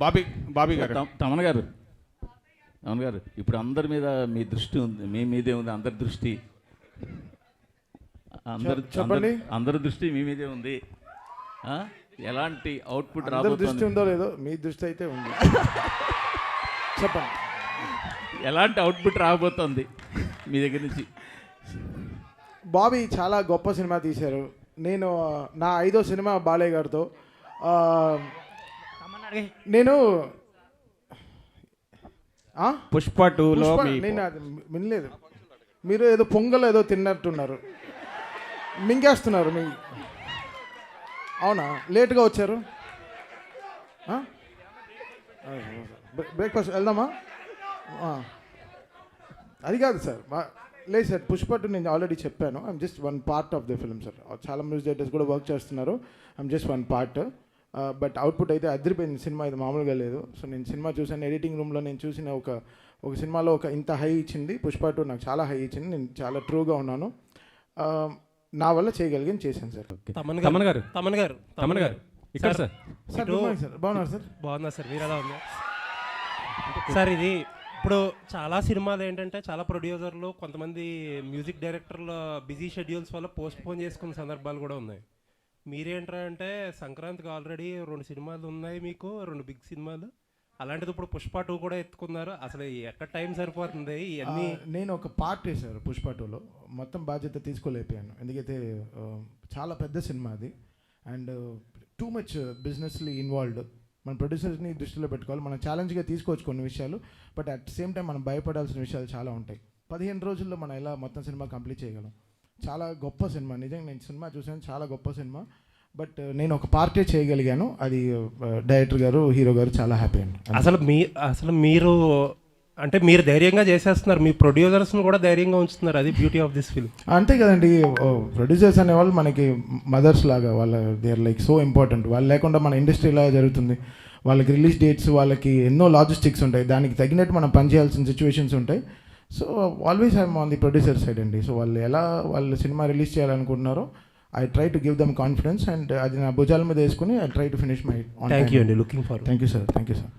బాబీ బాబీ గారు తమన్ గారు ఇప్పుడు అందరి మీద మీ దృష్టి ఉంది, మీ మీదే ఉంది అందరి దృష్టి. అందరి దృష్టి మీ మీదే ఉంది. ఎలాంటి అవుట్పుట్ దృష్టి ఉందో లేదో మీ దృష్టి అయితే ఉంది. చెప్పండి, ఎలాంటి అవుట్పుట్ రాబోతుంది మీ దగ్గర నుంచి? బాబీ చాలా గొప్ప సినిమా తీశారు. నేను నా 5వ సినిమా బాలయ్య గారితో. నేను పుష్ప 2లో నేను అది వినలేదు. మీరు ఏదో పొంగల్ ఏదో తిన్నట్టున్నారు, మింగేస్తున్నారు. అవునా, లేట్గా వచ్చారు. బ్రేక్ఫాస్ట్ వెళ్దామా? అది కాదు సార్, లేదు సార్. పుష్ప 2 నేను ఆల్రెడీ చెప్పాను. I'm just one part of the film sir. చాలా మ్యూజిక్ డైరెక్టర్స్ కూడా వర్క్ చేస్తున్నారు. I'm just one part. But output అయితే అదిరిపోయింది. సినిమా ఇది మామూలుగా లేదు. సో నేను సినిమా చూసాను, ఎడిటింగ్ రూమ్లో నేను చూసిన ఒక సినిమాలో ఇంత హై ఇచ్చింది పుష్ప 2 నాకు చాలా హై ఇచ్చింది. నేను చాలా ట్రూగా ఉన్నాను. నా వల్ల చేయగలిగాను, చేశాను సార్. తమన్ గారు ఇక్కడ సార్. సార్ బాగున్నారు సార్? బాగున్నా సార్, మీరు ఎలా ఉన్నారు సార్? ఇది ఇప్పుడు చాలా సినిమాలు ఏంటంటే చాలా ప్రొడ్యూసర్లు, కొంతమంది మ్యూజిక్ డైరెక్టర్ల బిజీ షెడ్యూల్స్ వల్ల పోస్ట్ పోన్ చేసుకున్న సందర్భాలు కూడా ఉన్నాయి. మీరేంటారా అంటే సంక్రాంతికి ఆల్రెడీ 2 సినిమాలు ఉన్నాయి, మీకు 2 బిగ్ సినిమాలు. అలాంటిది ఇప్పుడు పుష్ప 2 కూడా ఎత్తుకున్నారు. అసలు ఎక్కడ టైం సరిపోతుంది ఇవన్నీ? నేను ఒక పార్ట్ వేశారు పుష్ప 2లో, మొత్తం బాధ్యత తీసుకోలేకపోయాను. ఎందుకైతే చాలా పెద్ద సినిమా అది, అండ్ టూ మచ్ బిజినెస్లీ ఇన్వాల్వ్డ్. మన ప్రొడ్యూసర్స్ని దృష్టిలో పెట్టుకోవాలి. మనం ఛాలెంజ్గా తీసుకోవచ్చు కొన్ని విషయాలు, బట్ అట్ సేమ్ టైం మనం భయపడాల్సిన విషయాలు చాలా ఉంటాయి. 15 రోజుల్లో మనం ఎలా మొత్తం సినిమా కంప్లీట్ చేయగలం. చాలా గొప్ప సినిమా, నిజంగా నేను సినిమా చూసాను, చాలా గొప్ప సినిమా. బట్ నేను ఒక పార్టీ చేయగలిగాను, అది డైరెక్టర్ గారు, హీరో గారు చాలా హ్యాపీ అండి. అసలు మీరు అంటే మీరు ధైర్యంగా చేసేస్తున్నారు, మీ ప్రొడ్యూసర్స్ని కూడా ధైర్యంగా ఉంచుతున్నారు. అది బ్యూటీ ఆఫ్ దిస్ ఫిల్మ్. అంతే కదండి, ప్రొడ్యూసర్స్ అనేవాళ్ళు మనకి మదర్స్ లాగా. They are like so important. వాళ్ళు లేకుండా మన ఇండస్ట్రీ ఇలా జరుగుతుంది. వాళ్ళకి రిలీజ్ డేట్స్, వాళ్ళకి ఎన్నో లాజిస్టిక్స్ ఉంటాయి, దానికి తగినట్టు మనం పనిచేయాల్సిన సిచ్యువేషన్స్ ఉంటాయి. So always I'm on the producer side అండి. సో వాళ్ళు సినిమా రిలీజ్ చేయాలనుకుంటున్నారో I try to give them confidence, and అది నా భుజాల మీద వేసుకుని I try to finish my. Thank you అండి, looking forward. Thank you sir.